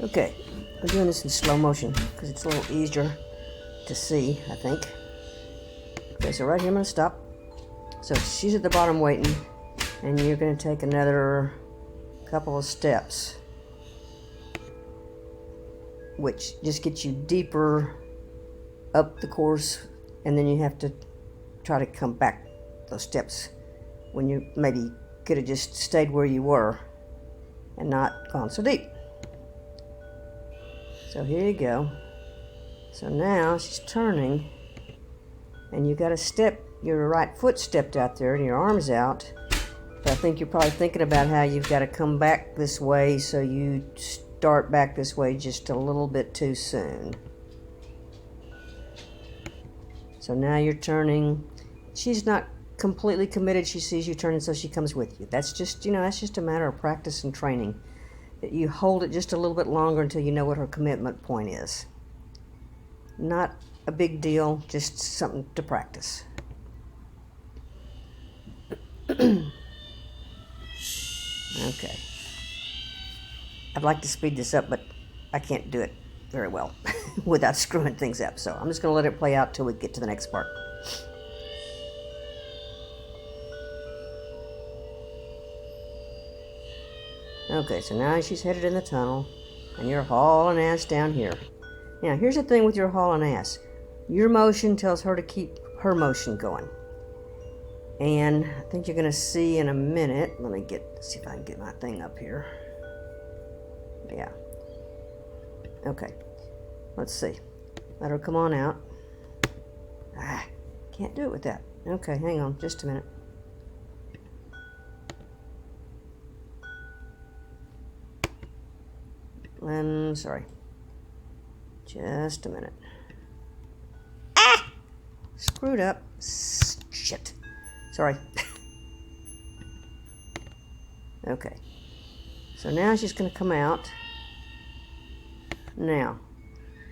Okay, I'm doing this in slow motion because it's a little easier to see, I think. Okay, so right here I'm going to stop. So she's at the bottom waiting, and you're going to take another couple of steps, which just gets you deeper up the course, and then you have to try to come back those steps when you maybe could have just stayed where you were and not gone so deep. So here you go. So now she's turning, and you got to step, your right foot stepped out there and your arm's out. But I think you're probably thinking about how you've got to come back this way, so you start back this way just a little bit too soon. So now you're turning. She's not completely committed. She sees you turning, so she comes with you. That's just, that's just a matter of practice and training. That you hold it just a little bit longer until you know what her commitment point is. Not a big deal, just something to practice. Okay. I'd like to speed this up, but I can't do it very well without screwing things up. So I'm just going to let it play out till we get to the next part. Okay, so now she's headed in the tunnel, and you're hauling ass down here. Now, here's the thing with your hauling ass. Your motion tells her to keep her motion going. And I think you're going to see in a minute. Let me see if I can get my thing up here. Yeah. Okay. Let's see. Let her come on out. Can't do it with that. Okay, hang on just a minute. Sorry. Just a minute. Screwed up. Shit. Sorry. Okay. So now she's going to come out. Now,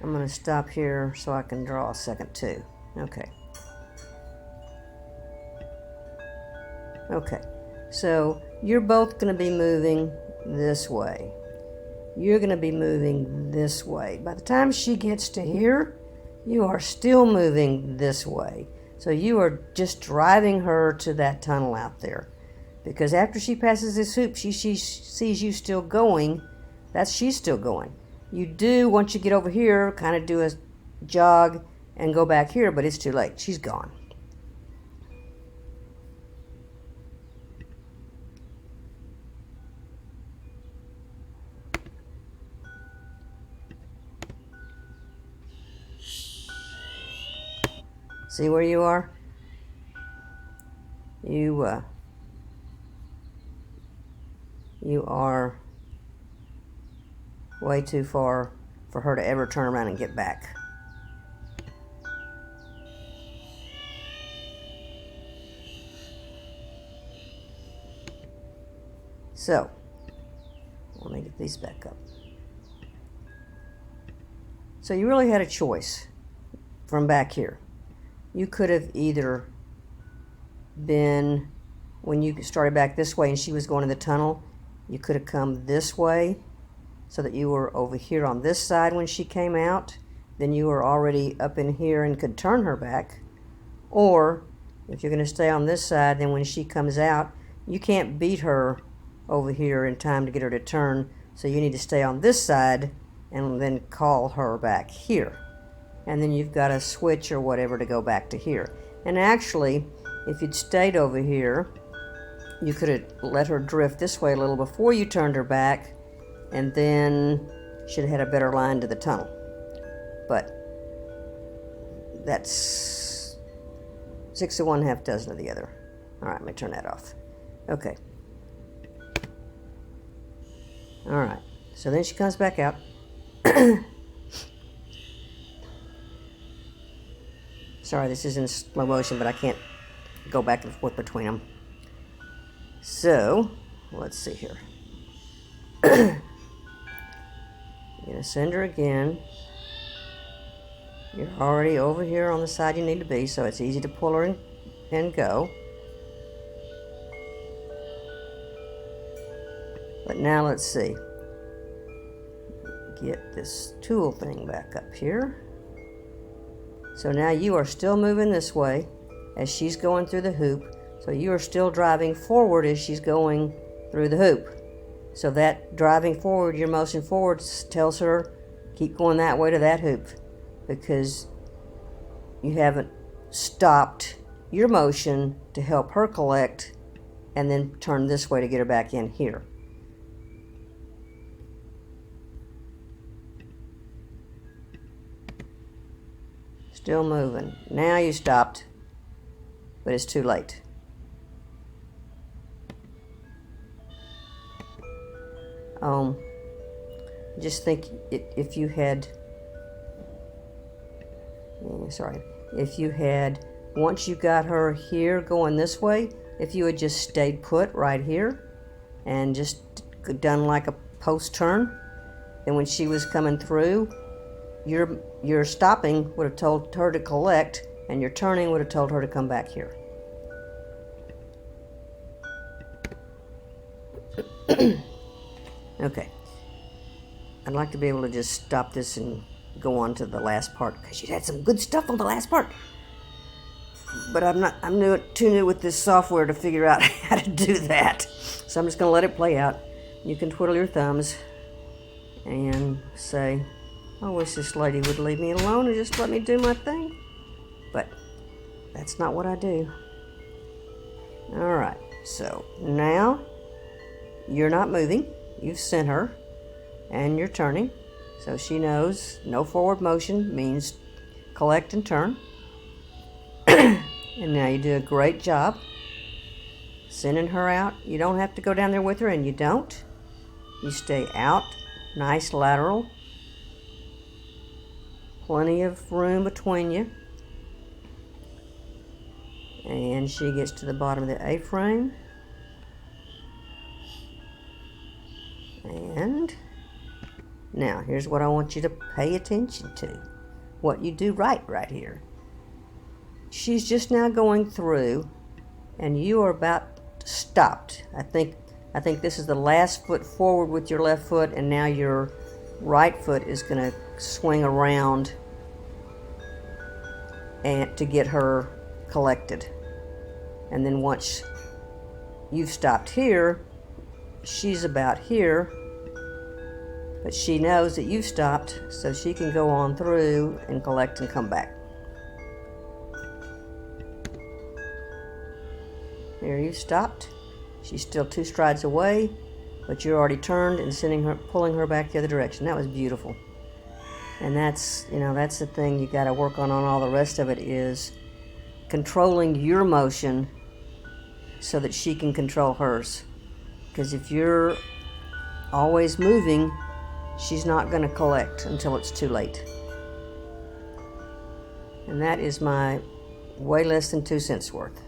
I'm going to stop here so I can draw a second too. Okay. Okay. So you're both going to be moving this way. You're going to be moving this way. By the time she gets to here, you are still moving this way. So you are just driving her to that tunnel out there. Because after she passes this hoop, she sees you still going. She's still going. You do, once you get over here, kind of do a jog and go back here, but it's too late. She's gone. See where you are? You are way too far for her to ever turn around and get back. So, let me get these back up. So you really had a choice from back here. You could have either been, when you started back this way and she was going to the tunnel, you could have come this way so that you were over here on this side when she came out. Then you were already up in here and could turn her back. Or if you're going to stay on this side, then when she comes out, you can't beat her over here in time to get her to turn. So you need to stay on this side and then call her back here. And then you've got a switch or whatever to go back to here. And actually, if you'd stayed over here, you could have let her drift this way a little before you turned her back, and then she'd have had a better line to the tunnel. But that's 6 of one, half dozen of the other. All right, let me turn that off. Okay. All right, so then she comes back out. Sorry, this is in slow motion, but I can't go back and forth between them. So, let's see here. You're going to send her again. You're already over here on the side you need to be, so it's easy to pull her in and go. But now let's see. get this tool thing back up here. So now you are still moving this way as she's going through the hoop. So you are still driving forward as she's going through the hoop. So that driving forward, your motion forward tells her, keep going that way to that hoop, because you haven't stopped your motion to help her collect and then turn this way to get her back in here. Still moving. Now you stopped, but it's too late. Just think if you had, if you had, once you got her here going this way, if you had just stayed put right here and just done like a post turn, then when she was coming through, your stopping would have told her to collect, and your turning would have told her to come back here. Okay. I'd like to be able to just stop this and go on to the last part, because you had some good stuff on the last part. But I'm too new with this software to figure out how to do that. So I'm just going to let it play out. You can twiddle your thumbs and say, I wish this lady would leave me alone and just let me do my thing. But that's not what I do. Alright, so now you're not moving. You've sent her. And you're turning, so she knows no forward motion means collect and turn. And now you do a great job sending her out. You don't have to go down there with her, and you don't. You stay out, nice lateral, plenty of room between you. And she gets to the bottom of the A-frame. And now, here's what I want you to pay attention to. What you do right here. She's just now going through, and you are about stopped. I think this is the last foot forward with your left foot, and now your right foot is going to swing around and to get her collected. And then once you've stopped here, she's about here. But she knows that you've stopped, so she can go on through and collect and come back. There, you've stopped. She's still 2 strides away, but you're already turned and pulling her back the other direction. That was beautiful. And that's the thing you got to work on all the rest of it, is controlling your motion so that she can control hers. Because if you're always moving, she's not going to collect until it's too late. And that is my way less than 2 cents worth.